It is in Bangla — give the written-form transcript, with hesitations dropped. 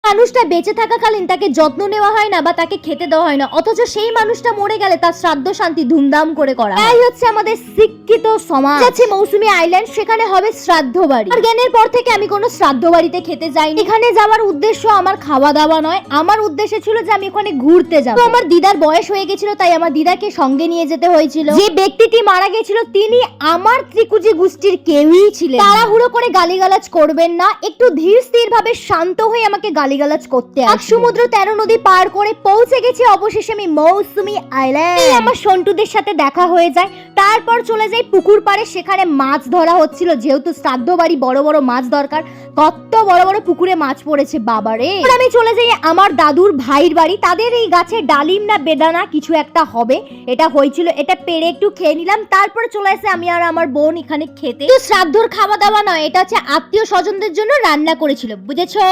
মানুষটা বেঁচে থাকাকালীন তাকে যত্ন নেওয়া হয় না বা তাকে খেতে দেওয়া হয় না, অথচ সেই মানুষটা মরে গেলে তার শ্রাদ্ধ শান্তি ধুমধাম করে করা হয়। এই হচ্ছে আমাদের শিক্ষিত সমাজ। যাচ্ছি মৌসুমী আইল্যান্ড, সেখানে হবে শ্রাদ্ধ বাড়ি। আর জ্ঞানের পর থেকে আমি কোনো শ্রাদ্ধ বাড়িতে খেতে যাইনি। এখানে যাওয়ার উদ্দেশ্য আমার খাওয়া দাওয়া নয়, আমার উদ্দেশ্য ছিল যে আমি ওখানে ঘুরতে যাব। তো আমার দিদার বয়স হয়ে গেছিল, তাই আমার দিদাকে সঙ্গে নিয়ে যেতে হয়েছিল। যে ব্যক্তিটি মারা গেছিল তিনি আমার ত্রিকুজি গোষ্ঠীর কেউই ছিলেন। তাড়াহুড়ো করে গালিগালাজ করবেন না, একটু ধীর স্থির ভাবে শান্ত হয়ে আমাকে গালিগালাজ করতে আসবেন। সমুদ্র 13 নদী পার করে পৌঁছে গেছি অবশেষে আমি মৌসুমী আইল্যান্ড। আমার সন্টুদের সাথে দেখা হয়ে যায়, তারপর চলে যাই পুকুর পাড়ে। সেখানে মাছ ধরা হচ্ছিল, যেহেতু শ্রাদ্ধ বাড়ি বড় বড় মাছ দরকার। কত বড় বড় পুকুরে মাছ পড়েছে বাবারে। আমি চলে যাই আমার দাদুর ভাইয়ের বাড়ি। তাদের এই গাছে ডালিম না বেদানা কিছু একটা হবে, এটা হয়েছিল, এটা পেড়ে একটু খেয়ে নিলাম। তারপর চলে আসে আমি আর আমার বোন এখানে খেতে। শ্রাদ্ধর খাওয়া দাওয়া নয়, এটা হচ্ছে আত্মীয় স্বজনদের জন্য রান্না করেছিল, বুঝেছো?